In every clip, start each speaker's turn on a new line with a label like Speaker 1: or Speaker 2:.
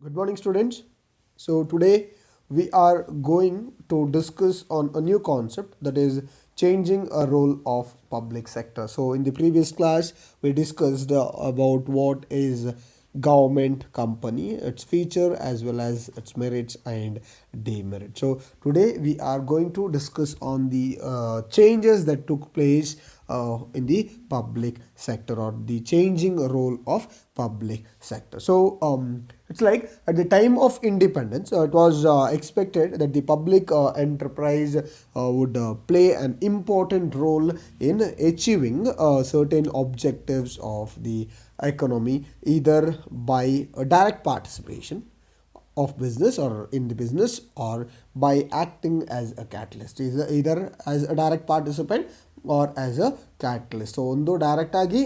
Speaker 1: Good morning, students. So today we are going to discuss on a new concept, that is changing a role of public sector. So in the previous class we discussed about what is government company, its feature as well as its merits and demerits. So today we are going to discuss on the changes that took place in the public sector, or the changing role of public sector. So it's like at the time of independence, it was expected that the public enterprise would play an important role in achieving certain objectives of the economy, either by a direct participation of business or in the business, or by acting as a catalyst, either as a direct participant or as a catalyst. So ಒಂದು direct ಆಗಿ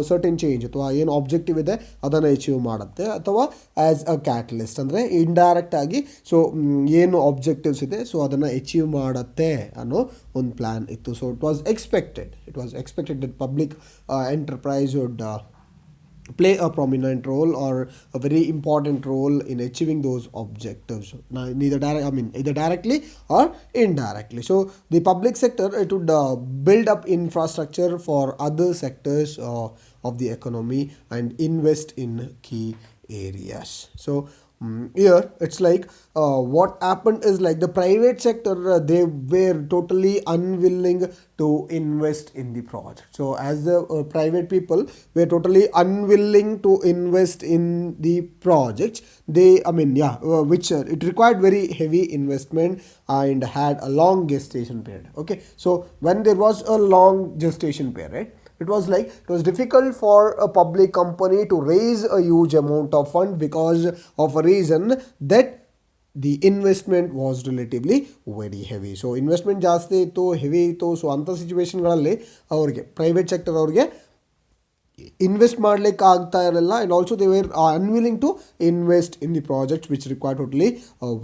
Speaker 1: certain change ಅಥವಾ ಏನು objective ಇದೆ ಅದನ್ನು achieve ಮಾಡುತ್ತೆ, ಅಥವಾ as a catalyst ಅಂದರೆ indirect ಆಗಿ ಸೊ ಏನು ಆಬ್ಜೆಕ್ಟಿವ್ಸ್ ಇದೆ ಸೊ ಅದನ್ನು ಅಚೀವ್ ಮಾಡುತ್ತೆ ಅನ್ನೋ ಒಂದು ಪ್ಲ್ಯಾನ್ ಇತ್ತು. So it was expected that public enterprise would play a prominent role or a very important role in achieving those objectives, either directly or indirectly. So the public sector, it would build up infrastructure for other sectors of the economy and invest in key areas. So here it's like what happened is like the private sector, they were totally unwilling to invest in the project. So as the private people were totally unwilling to invest in the projects, which it required very heavy investment and had a long gestation period. Okay, so when there was a long gestation period, it was difficult for a public company to raise a huge amount of fund, because of a reason that the investment was relatively very heavy. So investment ಜಾಸ್ತಿ ಇತ್ತು, heavy ಇತ್ತು. So ಅಂಥ ಸಿಚುವೇಶನ್ಗಳಲ್ಲಿ ಅವ್ರಿಗೆ private sector ಅವ್ರಿಗೆ invest ಮಾಡ್ಲಿಕ್ಕೆ ಆಗ್ತಾ ಇರಲಿಲ್ಲ, and also they were unwilling to invest in the projects which require totally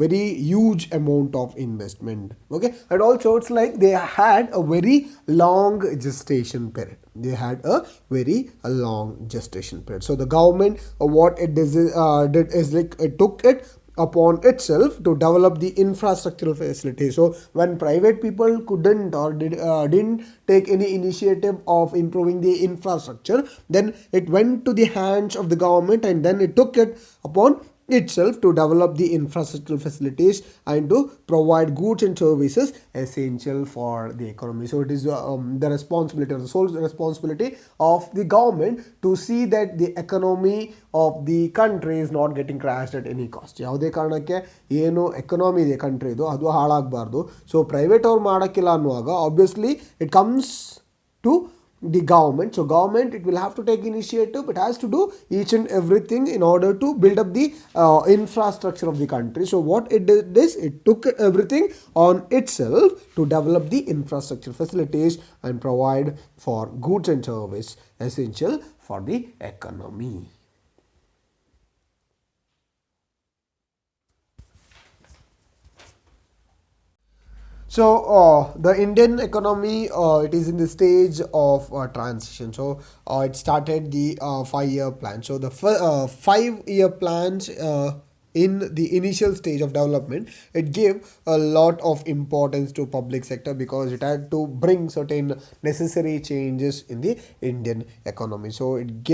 Speaker 1: very huge amount of investment. Okay, and also it's like they had a very long gestation period. They had a very long gestation period. So the government, what it did is like it took it upon itself to develop the infrastructural facility. So when private people couldn't or didn't take any initiative of improving the infrastructure, then it went to the hands of the government, and then it took it upon itself to develop the infrastructural facilities and to provide goods and services essential for the economy. So it is the responsibility, or the sole responsibility of the government to see that the economy of the country is not getting crashed at any cost. ಯಾವುದೇ ಕಾರಣಕ್ಕೆ ಏನು economy ಇದೆ ಕಂಟ್ರಿದು ಅದು ಹಾಳಾಗಬಾರ್ದು. So private ಅವ್ರು ಮಾಡೋಕ್ಕಿಲ್ಲ ಅನ್ನುವಾಗ obviously it comes to the government. So government, it will have to take initiative, it has to do each and everything in order to build up the infrastructure of the country. So what it did is it took everything on itself to develop the infrastructure facilities and provide for goods and service essential for the economy. So the Indian economy, it is in the stage of transition. So it started the 5-year plan. So the 5-year plans, in the initial stage of development, it gave a lot of importance to public sector, because it had to bring certain necessary changes in the Indian economy. So it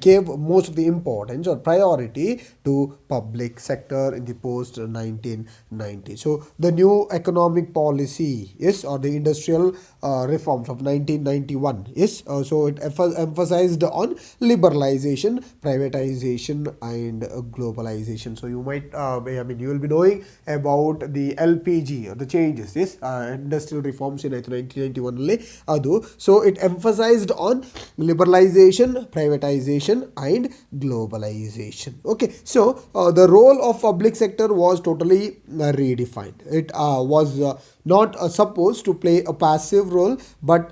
Speaker 1: gave most of the importance or priority to public sector in the post 1990. So the new economic policy is, or the industrial reforms of 1991 is, so it emphasized on liberalization, privatization and globalization. So you might you will be knowing about the LPG, or the changes, yes, industrial reforms in 1991 ಅಲ್ಲಿ ಅದು. So it emphasized on liberalization, privatization and globalization. Okay, so the role of public sector was totally redefined. It was not supposed to play a passive role, but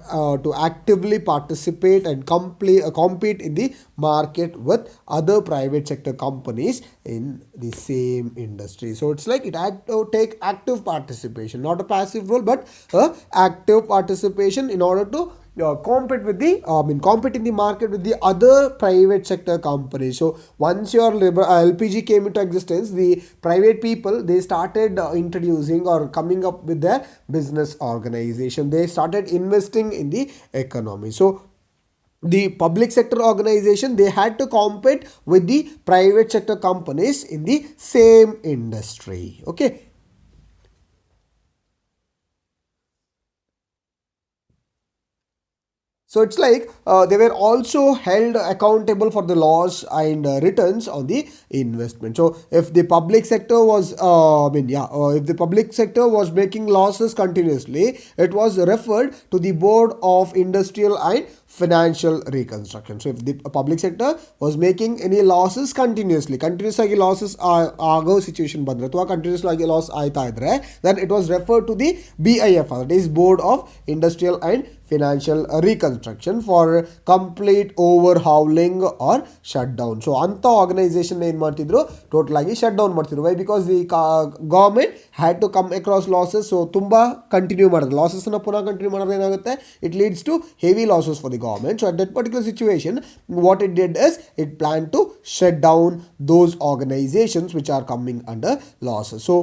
Speaker 1: to actively participate and compete in the market with other private sector companies in the same industry. So it's like it had to take active participation, not a passive role, but a active participation in order to compete with the compete in the market with the other private sector companies. So once your LPG came into existence, the private people, they started introducing or coming up with their business organization. They started investing in the economy. So the public sector organization, they had to compete with the private sector companies in the same industry. Okay. So it's like they were also held accountable for the loss and returns on the investment. So if the public sector was, if the public sector was making losses continuously, it was referred to the Board of Industrial and Financial Reconstruction. So if the public sector was making any losses continuously, continuous ಆಗಿ losses ಆಗೋ situation ಬಂದರೆ ಅಥವಾ continuous ಆಗಿ loss ಆಯ್ತಾ ಇದ್ರೆ, then it was referred to the BIFR, that is Board of Industrial and Financial Reconstruction, for complete overhauling or shutdown. So ಅಂತ ಆರ್ಗನೈಸೇಷನ್ ಏನು ಮಾಡ್ತಿದ್ರು, ಟೋಟಲ್ ಆಗಿ ಶಟ್ ಡೌನ್ ಮಾಡ್ತಿದ್ರು. Why? Because the government had to come across losses. So ತುಂಬ continue ಮಾಡಿದ್ರೆ, ಲಾಸಸ್ನ ಪುನಃ ಕಂಟಿನ್ಯೂ ಮಾಡಿದ್ರೆ ಏನಾಗುತ್ತೆ, it leads to heavy losses for the government. So at that particular situation, what it did is it planned to shut down those organizations which are coming under losses. So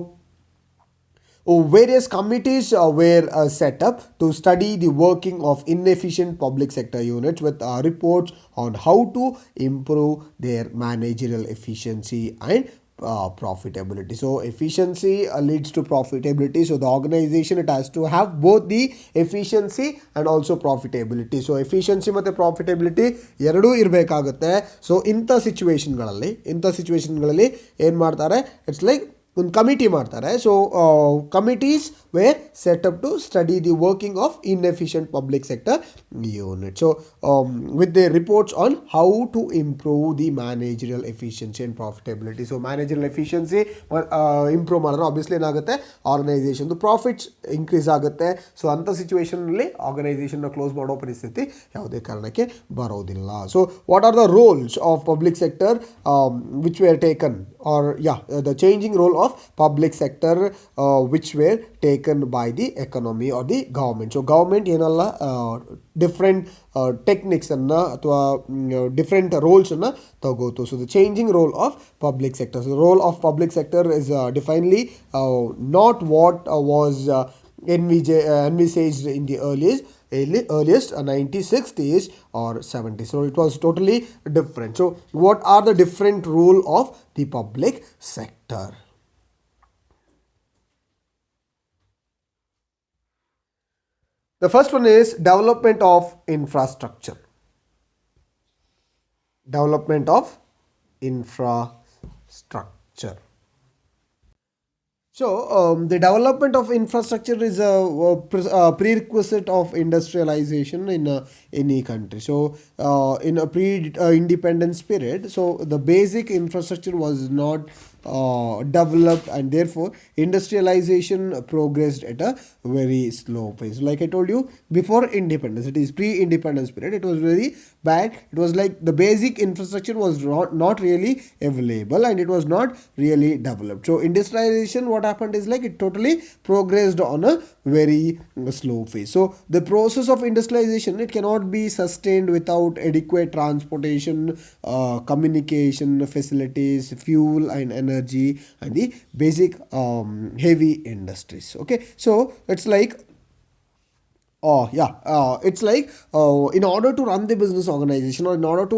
Speaker 1: various committees were set up to study the working of inefficient public sector units with reports on how to improve their managerial efficiency and profitability. So efficiency leads to profitability. So the organization, it has to have both the efficiency and also profitability. So efficiency ಮತ್ತು profitability ಎರಡೂ ಇರಬೇಕಾಗುತ್ತೆ. So ಇಂಥ ಸಿಚುವೇಶನ್ಗಳಲ್ಲಿ ಏನು ಮಾಡ್ತಾರೆ, it's like ಒಂದು committee ಮಾಡ್ತಾರೆ. So committees were set up to study the working of inefficient public sector unit. So with the reports on how to improve the managerial efficiency and profitability. So managerial efficiency improve ಮಾಡಿದ್ರೆ obviously ಏನಾಗುತ್ತೆ, ಆರ್ಗನೈಸೇಷನ್ದು profits increase ಆಗುತ್ತೆ. So ಅಂಥ ಸಿಚುವೇಷನಲ್ಲಿ ಆರ್ಗನೈಸೇಷನ್ನ close ಮಾಡೋ ಪರಿಸ್ಥಿತಿ ಯಾವುದೇ ಕಾರಣಕ್ಕೆ ಬರೋದಿಲ್ಲ. So what are the roles of public sector which were taken, or the changing role of public sector which were taken by the economy or the government. So government ಏನಲ್ಲ different ಟೆಕ್ನಿಕ್ಸನ್ನು ಅಥವಾ different ರೋಲ್ಸನ್ನು ತಗೋತು. So the changing role of public sector. So role of public sector is definitely not what was envisaged in the earliest 1960s or 70s. So it was totally different. So what are the different role of the public sector? The first one is development of infrastructure. Development of infrastructure. So the development of infrastructure is a prerequisite of industrialization in any country. So in a pre-independence period, so the basic infrastructure was not developed, and therefore industrialization progressed at a very slow pace. Like I told you, before independence, it is pre-independence period, it was very bad. It was like the basic infrastructure was not really available and it was not really developed. So industrialization, what happened is like it totally progressed on a very slow phase. So the process of industrialization, it cannot be sustained without adequate transportation, communication facilities, fuel and energy, and the basic heavy industries. Okay, so it's like it's like in order to run the business organization or in order to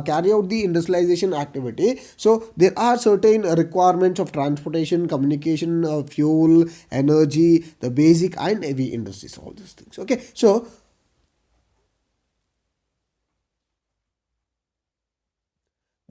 Speaker 1: carry out the industrialization activity, so there are certain requirements of transportation, communication, fuel, energy, the basic and heavy industries, all these things. Okay, so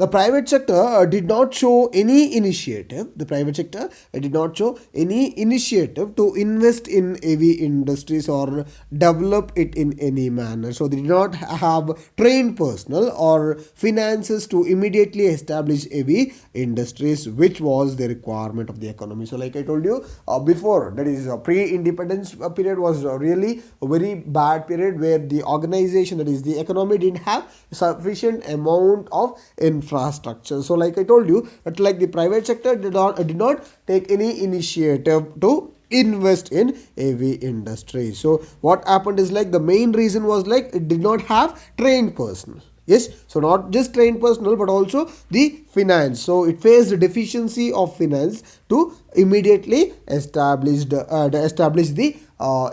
Speaker 1: the private sector did not show any initiative. The private sector did not show any initiative to invest in heavy industries or develop it in any manner. So they did not have trained personnel or finances to immediately establish heavy industries, which was the requirement of the economy. So like I told you before, that is pre-independence period was really a very bad period where the organization, that is the economy, didn't have sufficient amount of infrastructure. So like I told you, that like the private sector did not take any initiative to invest in heavy industry. So what happened is like the main reason was like it did not have trained personnel. Yes, so not just trained personnel but also the finance. So it faced the deficiency of finance to immediately establish the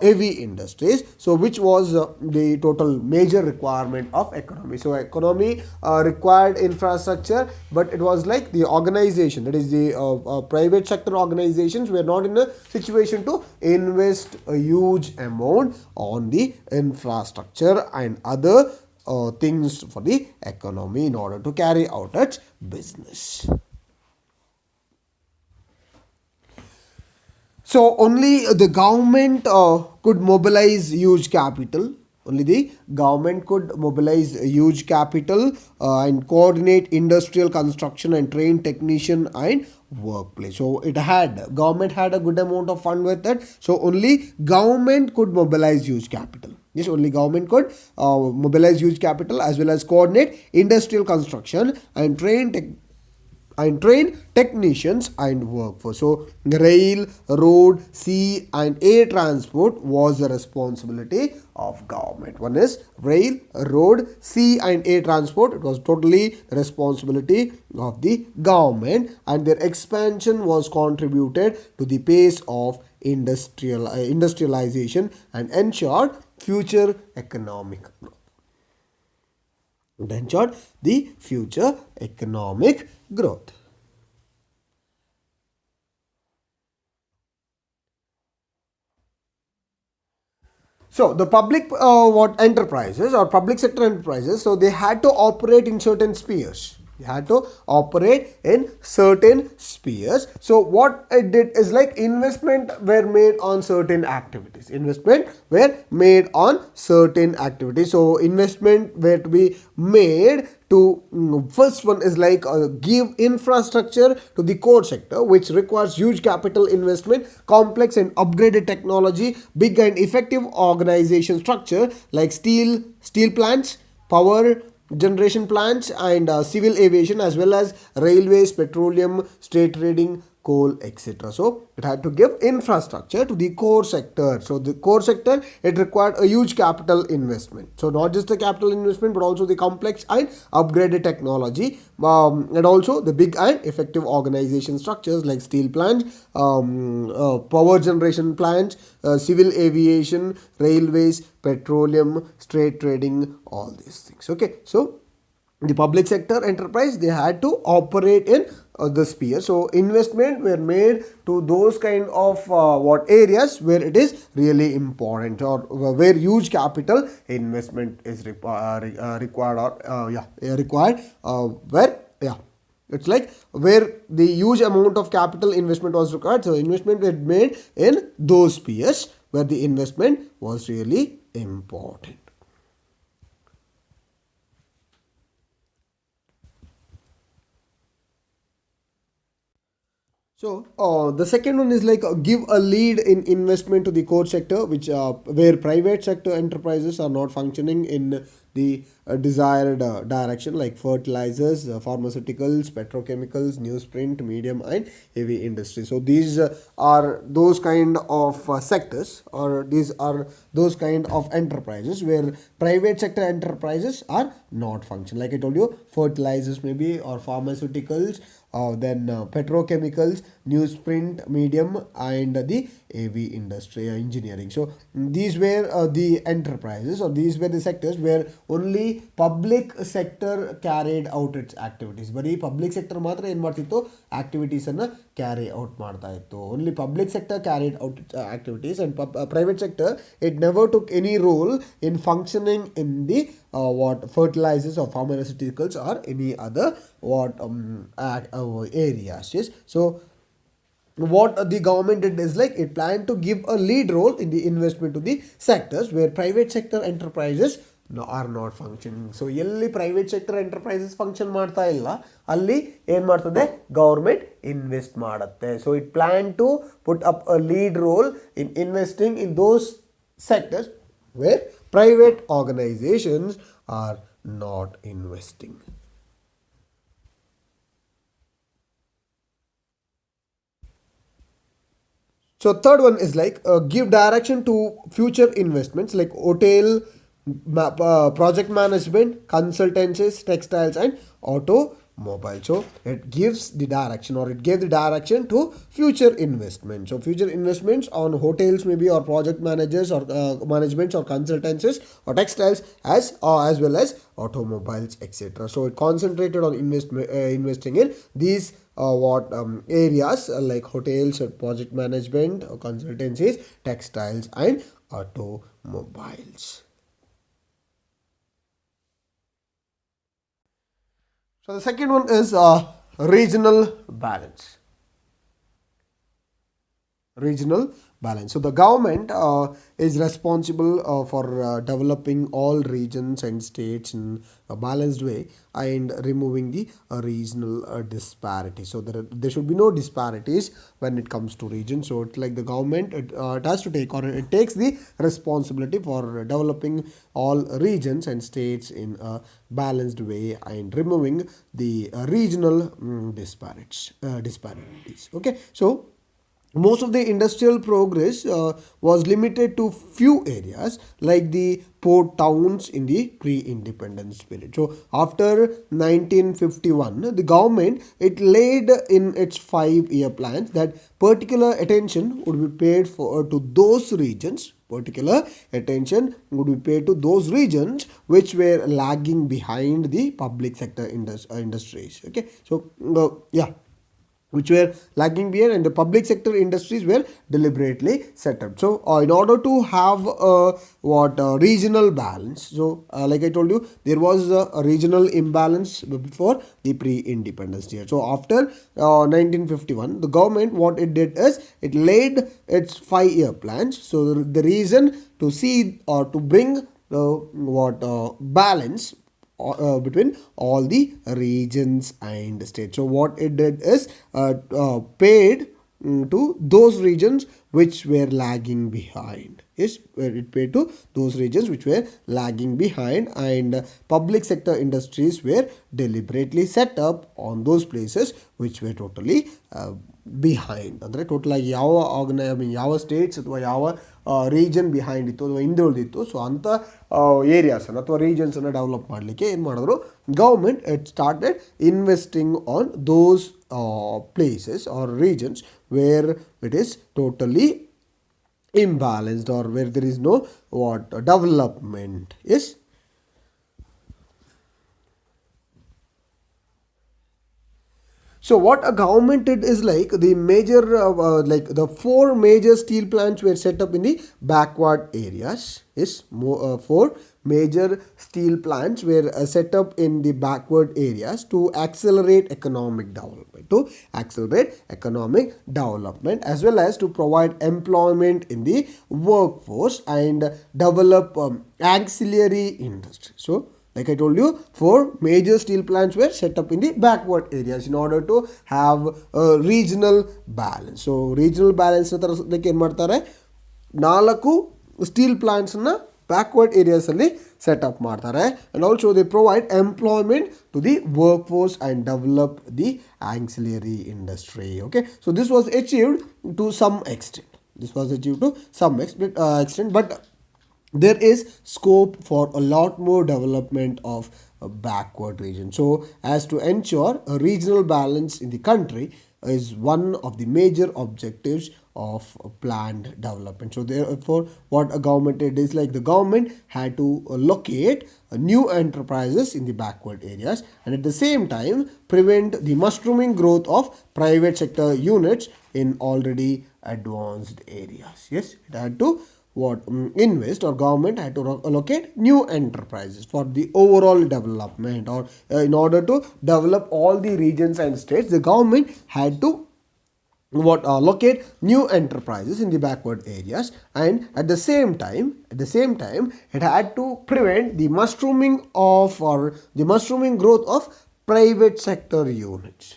Speaker 1: heavy industries. So which was the total major requirement of economy. So economy required infrastructure, but it was like the organization, that is the private sector organizations were not in a situation to invest a huge amount on the infrastructure and other things for the economy in order to carry out its business. So only the government could mobilize huge capital. Only the government could mobilize a huge capital and coordinate industrial construction and train technician and workplace. So it had government had a good amount of fund with it. So only government could mobilize huge capital. Yes, only government could mobilize huge capital as well as coordinate industrial construction and train technicians and workforce. So rail, road, sea and air transport was the responsibility of government. One is rail, road, sea and air transport. It was totally responsibility of the government, and their expansion was contributed to the pace of industrialization and ensured future economic growth. Ensured the future economic growth. So the public what enterprises or public sector enterprises, so they had to operate in certain spheres. They had to operate in certain spheres. So what it did is like investment were made on certain activities. Investment were made on certain activities. So investment were to be made to first one is like give infrastructure to the core sector, which requires huge capital investment, complex and upgraded technology, big and effective organization structure like steel plants, power generation plants and civil aviation, as well as railways, petroleum, state trading, coal, etc. So it had to give infrastructure to the core sector. So the core sector, it required a huge capital investment. So not just the capital investment but also the complex and upgraded technology, and also the big and effective organization structures like steel plants, power generation plants, civil aviation, railways, petroleum, trade trading, all these things. Okay, so the public sector enterprise, they had to operate in the sphere. So investment were made to those kind of what areas where it is really important, or where huge capital investment is required, or required, where it's like where the huge amount of capital investment was required. So investment were made in those spheres where the investment was really important. So the second one is like give a lead in investment to the core sector, which where private sector enterprises are not functioning in the desired direction, like fertilizers, pharmaceuticals, petrochemicals, newsprint, medium and heavy industry. So these are those kind of sectors, or these are those kind of enterprises where private sector enterprises are not functioning. Like I told you, fertilizers maybe, or pharmaceuticals, then petrochemicals, newsprint, medium and the heavy industry, engineering. So these were the enterprises, or these were the sectors where only public sector carried out its activities. But public sector ಮಾತ್ರ ಏನು ಮಾಡ್ತಿತ್ತು, activities ಅನ್ನು carry out ಮಾಡ್ತಾ ಇತ್ತು. Only public sector carried out its activities, and private sector, it never took any role in functioning in the what fertilizers or pharmaceuticals or any other what areas. Yes, so what the government did is like it planned to give a lead role in the investment to the sectors where private sector enterprises are not functioning. So ಎಲ್ಲಿ private sector enterprises function ಮಾಡ್ತಾ ಇಲ್ಲ, ಅಲ್ಲಿ ಏನು ಮಾಡ್ತದೆ, government invest ಮಾಡುತ್ತೆ. So it planned to put up a lead role in investing in those sectors where private organizations are not investing. So third one is like give direction to future investments like hotel, project management, consultancies, textiles, and automobile. So it gives the direction, or it gave the direction to future investments. So future investments on hotels maybe, or project managers, or managements, or consultancies, or textiles, as well as automobiles, etc. So it concentrated on investing in these what areas like hotels, project management, consultancies, textiles, and automobiles. So the second one is regional balance. Regional balance. So the government is responsible for developing all regions and states in a balanced way and removing the regional disparity. So there should be no disparities when it comes to regions. So it's like the government, it has to take, or it takes the responsibility for developing all regions and states in a balanced way and removing the regional disparities. Okay, so most of the industrial progress was limited to few areas like the port towns in the pre-independence period. So after 1951, the government, it laid in its 5-year plans that particular attention would be paid for to those regions. Particular attention would be paid to those regions which were lagging behind the public sector industries. Okay, so yeah, which were lagging behind, and the public sector industries were deliberately set up. So in order to have regional balance, so like I told you, there was a regional imbalance before the pre-independence year. So after 1951, the government, what it did is it laid its 5-year plans. So the reason to see or to bring the balance between all the regions and states. So what it did is paid to those regions which were lagging behind. Yes, it paid to those regions which were lagging behind, and public sector industries were deliberately set up on those places which were totally behind. ಅಂದರೆ ಟೋಟಲಾಗಿ ಯಾವ ಯಾವ States ಅಥವಾ ಯಾವ region behind ಇತ್ತು ಅಥವಾ ಹಿಂದೆ ಉಳಿದಿತ್ತು, so ಅಂಥ ಏರಿಯಾಸನ್ನು ಅಥವಾ ರೀಜನ್ಸನ್ನು ಡೆವಲಪ್ ಮಾಡಲಿಕ್ಕೆ ಏನು ಮಾಡಿದ್ರು, government it started investing on those places or regions where it is totally imbalanced or where there is no development. Yes. So what a government did is like the major like the 4 major steel plants were set up in the backward areas. Yes, 4 major steel plants were set up in the backward areas to accelerate economic development, as well as to provide employment in the workforce and develop auxiliary industry. So like I told you, 4 major steel plants were set up in the backward areas in order to have a regional balance. So regional balance like ಏನು ಮಾಡ್ತಾರೆ, 4 steel plants na backward areas ಅಲ್ಲಿ set up ಮಾಡ್ತಾರೆ, and also they provide employment to the workforce and develop the auxiliary industry. Okay, so this was achieved to some extent. But there is scope for a lot more development of a backward region. So as to ensure a regional balance in the country is one of the major objectives of planned development. So therefore what a government did is like the government had to locate new enterprises in the backward areas, and at the same time prevent the mushrooming growth of private sector units in already advanced areas. Yes, it had to invest, or government had to allocate new enterprises for the overall development, or in order to develop all the regions and states, the government had to locate new enterprises in the backward areas, and at the same time it had to prevent the mushrooming growth of private sector units.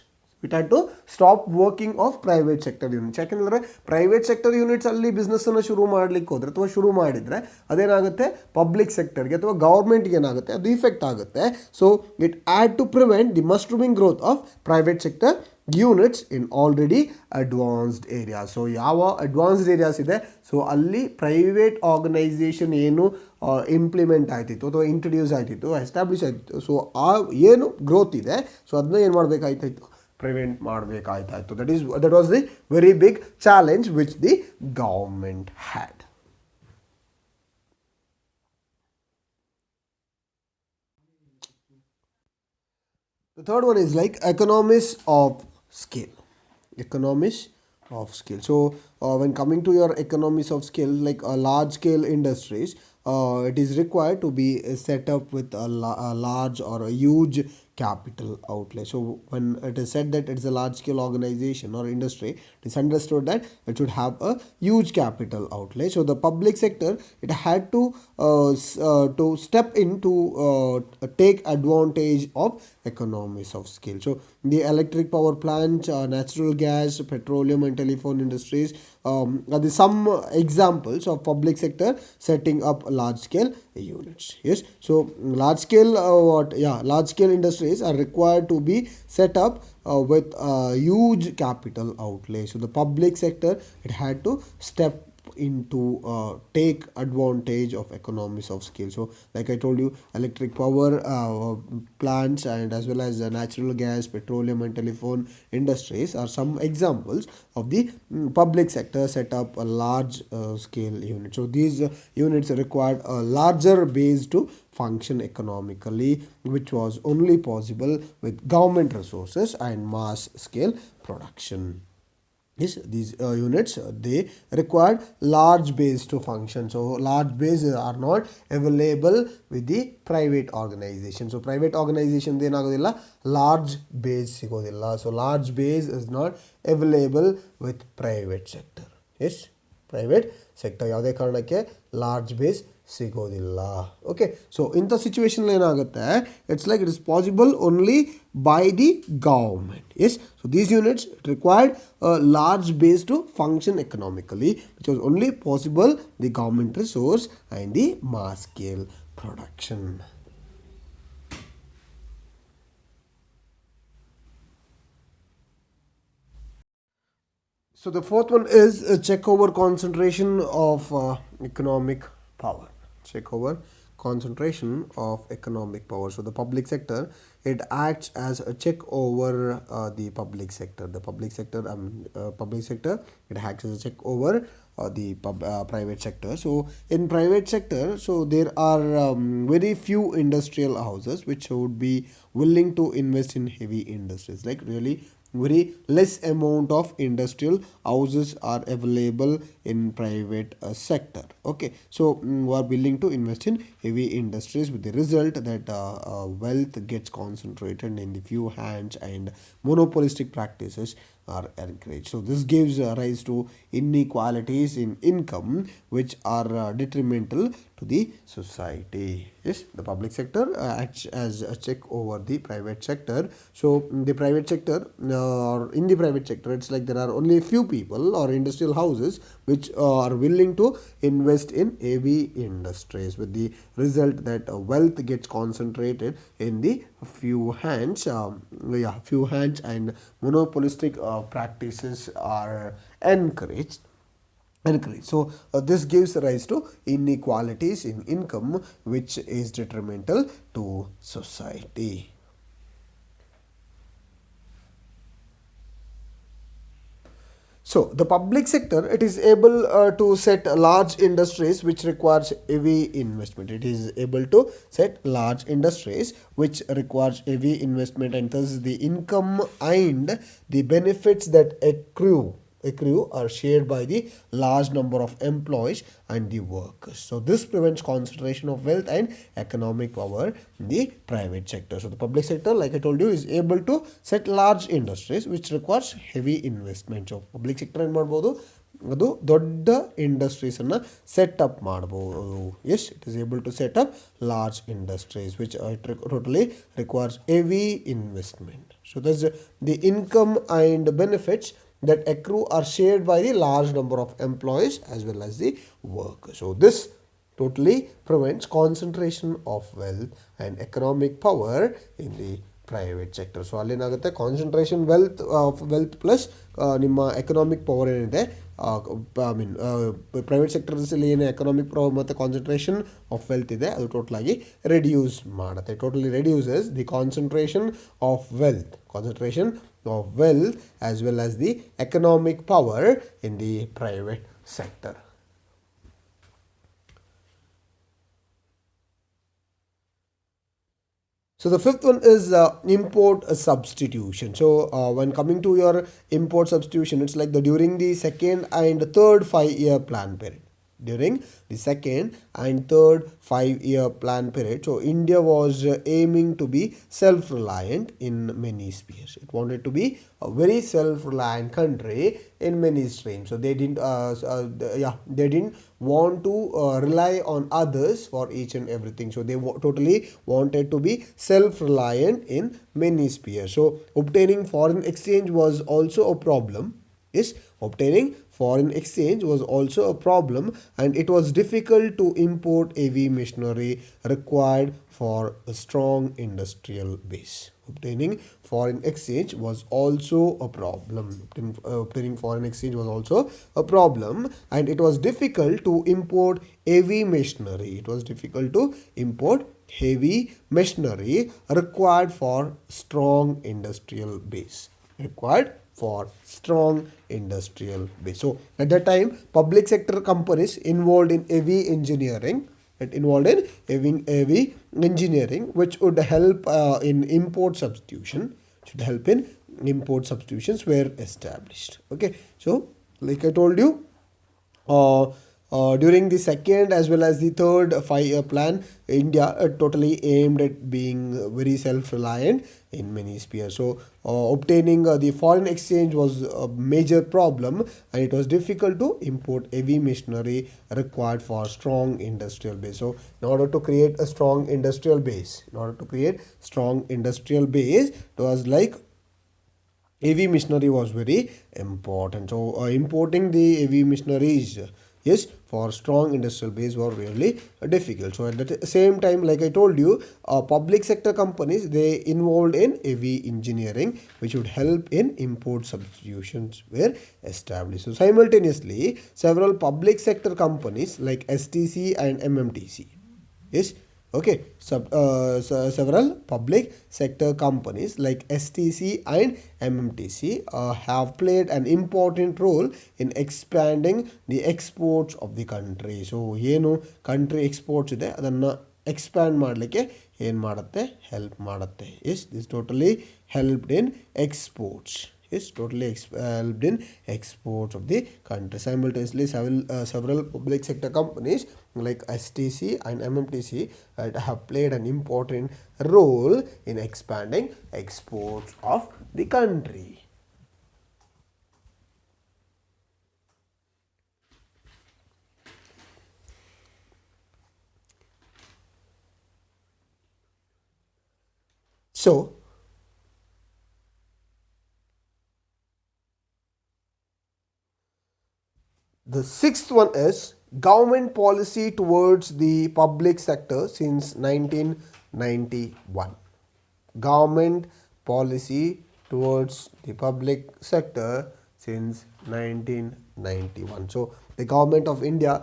Speaker 1: It had to stop working of private sector units. ಯಾಕೆಂದರೆ private sector units ಅಲ್ಲಿ ಬಿಸ್ನೆಸ್ಸನ್ನು ಶುರು ಮಾಡಲಿಕ್ಕೆ ಹೋದರೆ ಅಥವಾ ಶುರು ಮಾಡಿದರೆ ಅದೇನಾಗುತ್ತೆ, public ಸೆಕ್ಟರ್ಗೆ ಅಥವಾ ಗೌರ್ಮೆಂಟ್ಗೆ ಏನಾಗುತ್ತೆ, ಅದು ಇಫೆಕ್ಟ್ ಆಗುತ್ತೆ. So it had to prevent the mushrooming growth of private sector units in already advanced area. So ಯಾವ ಅಡ್ವಾನ್ಸ್ಡ್ ಏರಿಯಾಸ್ ಇದೆ, ಸೊ ಅಲ್ಲಿ ಪ್ರೈವೇಟ್ ಆರ್ಗನೈಸೇಷನ್ ಏನು ಇಂಪ್ಲಿಮೆಂಟ್ ಆಯ್ತಿತ್ತು ಅಥವಾ ಇಂಟ್ರಡ್ಯೂಸ್ ಆಯ್ತಿತ್ತು, ಎಸ್ಟಾಬ್ಲಿಷ್ ಆಯ್ತಿತ್ತು, ಸೊ ಆ ಏನು ಗ್ರೋತ್ ಇದೆ, ಸೊ ಅದನ್ನ ಏನು ಮಾಡಬೇಕಾಯ್ತಾಯಿತ್ತು, ಪ್ರಿವೆಂಟ್ ಮಾಡಬೇಕಾಯ್ತಾಯಿತ್ತು. That was the very big challenge which the government ಹ್ಯಾಡ್. The third one is like economies of scale. Economies of scale. So when coming to your economies of scale, like large scale industries, it is required to be set up with a large or a huge capital outlay. So when it is said that it's a large scale organization or industry, it is understood that it should have a huge capital outlay. So the public sector, it had to step in to take advantage of economies of scale. So the electric power plants, natural gas, petroleum and telephone industries are the some examples of public sector setting up large scale units. Yes, so large scale large scale industries are required to be set up with a huge capital outlay. So the public sector, it had to step into take advantage of economies of scale. So like I told you, electric power plants and as well as natural gas, petroleum and telephone industries are some examples of the public sector set up a large scale unit. So these units required a larger base to function economically, which was only possible with government resources and mass scale production. Yes, these units, they required large base to function. So large bases are not available with the private organization. So private organization ಏನಾಗೋದಿಲ್ಲ, large base ಸಿಗೋದಿಲ್ಲ. So large base is not available with private sector. Yes, private sector ಯಾವುದೇ ಕಾರಣಕ್ಕೆ large base ಸಿಗೋದಿಲ್ಲ. Okay, so ಇಂಥ situation ಏನಾಗುತ್ತೆ, it's like it is possible only by the government. Yes, so these units required large base to function economically, which was only possible the government resource and the mass scale production. So the fourth one is a check over concentration of economic power. Check over concentration of economic power. So the public sector, it acts as a check over the public sector. The public sector, it acts as a check over the private sector. So in private sector, so there are very few industrial houses which would be willing to invest in heavy industries. Like really very less amount of industrial houses are available in private sector. Okay, so we are willing to invest in heavy industries, with the result that wealth gets concentrated in the few hands and monopolistic practices are encouraged. So this gives rise to inequalities in income which are detrimental to the society. Yes, the public sector acts as a check over the private sector. So the private sector, or in the private sector, it's like there are only a few people or industrial houses which are willing to invest in heavy industries, with the result that wealth gets concentrated in the few hands. Few hands, and monopolistic practices are encouraged. So this gives rise to inequalities in income which is detrimental to society. So the public sector, it is able to set large industries which requires heavy investment. It is able to set large industries which requires heavy investment, and thus the income and the benefits that accrue are shared by the large number of employees and the workers. So this prevents concentration of wealth and economic power in the private sector. So the public sector, like I told you, is able to set large industries which requires heavy investment. So public sector ಏನು ಮಾಡ್ಬೋದು, ಅದು ದೊಡ್ಡ ಇಂಡಸ್ಟ್ರೀಸನ್ನು setup ಮಾಡ್ಬೋದು. Yes, it is able to set up large industries which totally requires heavy investment. So that's the income and benefits that accrue are shared by the large number of employees as well as the workers. So this totally prevents concentration of wealth and economic power in the private sector. So ಅಲ್ಲೇನಾಗುತ್ತೆ, concentration wealth plus ನಿಮ್ಮ economic power ಏನಿದೆ, I mean private ಸೆಕ್ಟರ್ಸಲ್ಲಿ ಏನು economic power ಮತ್ತು concentration of wealth ಇದೆ ಅದು ಟೋಟಲಾಗಿ reduce ಮಾಡುತ್ತೆ. Totally reduces the concentration of wealth as well as the economic power in the private sector. So the fifth one is import substitution. So when coming to your import substitution, it's like during the second and third 5-year plan period. During the second and third 5-year plan period, so India was aiming to be self-reliant in many spheres. It wanted to be a very self-reliant country in many streams. So they didn't want to rely on others for each and everything. So they totally wanted to be self-reliant in many spheres. So obtaining foreign exchange was also a problem. Obtaining foreign exchange was also a problem, and it was difficult to import heavy machinery required for a strong industrial base. Obtaining foreign exchange was also a problem. Obtaining foreign exchange was also a problem, and it was difficult to import heavy machinery. Required for strong industrial base. So at that time, public sector companies involved in heavy engineering, which would help in import substitutions were established. Okay, so like I told you, during the second as well as the third 5-year plan, India totally aimed at being very self-reliant in many spheres. So obtaining the foreign exchange was a major problem, and it was difficult to import heavy machinery required for strong industrial base. So in order to create a strong industrial base, it was like heavy machinery was very important. So importing the heavy machineries for strong industrial base were really difficult. So at the same time, like I told you, public sector companies, they involved in heavy engineering, which would help in import substitutions were established. So simultaneously, several public sector companies like STC and MMTC, several public sector companies like STC and MMTC have played an important role in expanding the exports of the country. So ಏನು country exports ಇದೆ ಅದನ್ನು expand ಮಾಡಲಿಕ್ಕೆ ಏನು ಮಾಡುತ್ತೆ, help ಮಾಡುತ್ತೆ. This totally helped in exports. Helped in exports of the country. Simultaneously, several public sector companies like STC and MMTC have played an important role in expanding exports of the country. So the sixth one is government policy towards the public sector since 1991. Government policy towards the public sector since 1991. So the government of India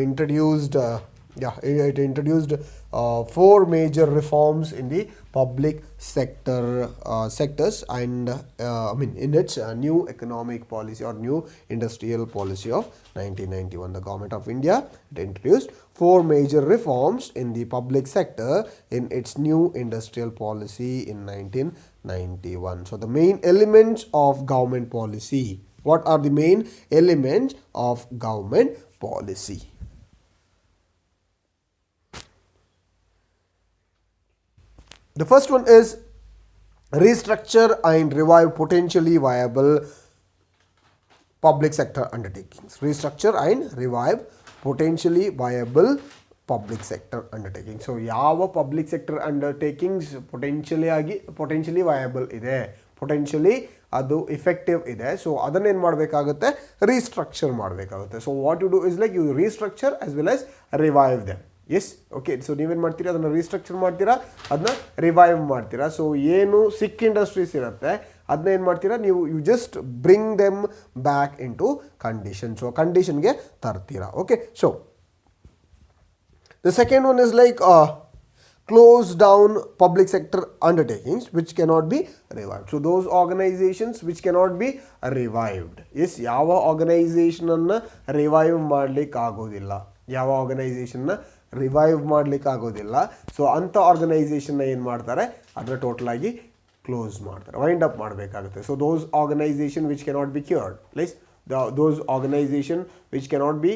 Speaker 1: introduced 4 major reforms in the public sectors, and in its new economic policy or new industrial policy of 1991. The government of India introduced 4 major reforms in the public sector in its new industrial policy in 1991. So the main elements of government policy. What are the main elements of government policy? The first one is restructure and revive potentially viable public sector undertakings. Restructure and revive potentially viable public sector undertakings. So ಯಾವ public sector undertakings potentially viable ಇದೆ, potentially ಅದು effective ಇದೆ, so ಅದನ್ನೇನು ಮಾಡಬೇಕಾಗುತ್ತೆ, restructure ಮಾಡಬೇಕಾಗುತ್ತೆ. So what you do is like you restructure as well as revive them. S okay. So ನೀವೇನು ಮಾಡ್ತೀರಾ, ಅದನ್ನು ರೀಸ್ಟ್ರಕ್ಚರ್ ಮಾಡ್ತೀರಾ, ಅದನ್ನ ರಿವೈವ್ ಮಾಡ್ತೀರಾ. ಸೊ ಏನು ಸಿಕ್ ಇಂಡಸ್ಟ್ರೀಸ್ ಇರುತ್ತೆ ಅದನ್ನ ಏನು ಮಾಡ್ತೀರಾ ನೀವು, you just bring them back into condition. So ಕಂಡೀಷನ್ಗೆ ತರ್ತೀರಾ. Okay. So the second one is like close down public sector undertakings which cannot be revived. So those organizations which cannot be revived. Yes, ಯಾವ ಆರ್ಗನೈಸೇಷನನ್ನು revive ಮಾಡಲಿಕ್ಕೆ ಆಗೋದಿಲ್ಲ, ಯಾವ ಆರ್ಗನೈಸೇಷನ್ನ revive ಮಾಡಲಿಕ್ಕೆ ಆಗೋದಿಲ್ಲ. So ಅಂಥ ಆರ್ಗನೈಸೇಷನ್ನ ಏನು ಮಾಡ್ತಾರೆ, ಅದರ ಟೋಟಲ್ ಆಗಿ ಕ್ಲೋಸ್ ಮಾಡ್ತಾರೆ, ವೈಂಡ್ ಅಪ್ ಮಾಡಬೇಕಾಗುತ್ತೆ. So those organization which cannot be cured, like those organization which cannot be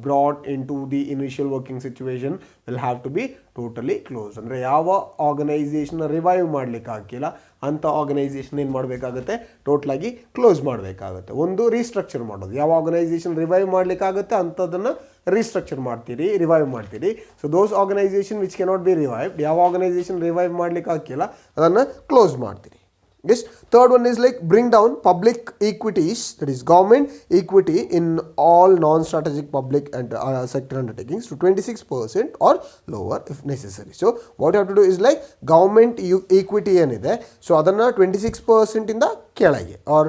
Speaker 1: brought into the initial working situation will have to be totally closed. ಅಂದರೆ ಯಾವ ಆರ್ಗನೈಸೇಷನ್ ರಿವೈವ್ ಮಾಡಲಿಕ್ಕೆ ಆಗಿಲ್ಲ ಅಂಥ organisation ಏನು ಮಾಡಬೇಕಾಗುತ್ತೆ, total ಆಗಿ close ಮಾಡಬೇಕಾಗುತ್ತೆ. ಒಂದು ರೀಸ್ಟ್ರಕ್ಚರ್ ಮಾಡೋದು, ಯಾವ ಆರ್ಗನೈಸೇಷನ್ ರಿವೈವ್ ಮಾಡಲಿಕ್ಕಾಗುತ್ತೆ ಅಂಥದ್ದನ್ನು ರೀಸ್ಟ್ರಕ್ಚರ್ ಮಾಡ್ತೀರಿ, ರಿವೈವ್ ಮಾಡ್ತೀರಿ. So those organization which cannot be revived, ಯಾವ ಆರ್ಗನೈಸೇಷನ್ ರಿವೈವ್ ಮಾಡಲಿಕ್ಕೆ ಆಗಿಲ್ಲ ಅದನ್ನು ಕ್ಲೋಸ್ ಮಾಡ್ತೀರಿ. Yes. Third one is like bring down public equities, that is government equity in all non-strategic public and sector undertakings to 26% or lower if necessary. So what you have to do is like government equity ಏನಿದೆ, so ಅದನ್ನು 26% ಇಂದ ಕೆಳಗೆ, or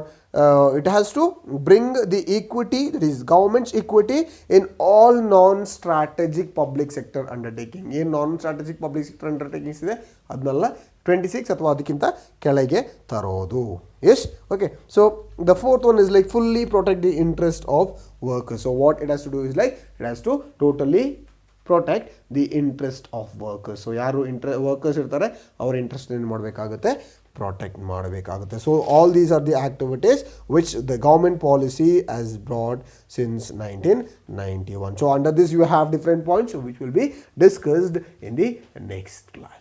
Speaker 1: it has to bring the equity, that is government's equity in all non-strategic public sector undertaking. ಏನು non-strategic public sector undertakings ಇದೆ ಅದನ್ನೆಲ್ಲ 26 ಅಥವಾ ಅದಕ್ಕಿಂತ ಕೆಳಗೆ ತರೋದು. Yes okay. So the fourth one is like fully protect the interest of workers. So what it has to do is like it has to totally protect the interest of workers. So ಯಾರು workers ಇರ್ತಾರೆ ಅವ್ರ interest ಏನು ಮಾಡಬೇಕಾಗುತ್ತೆ, protect ಮಾಡಬೇಕಾಗುತ್ತೆ. So all these are the activities which the government policy has brought since 1991. So under this you have different points which will be discussed in the next class.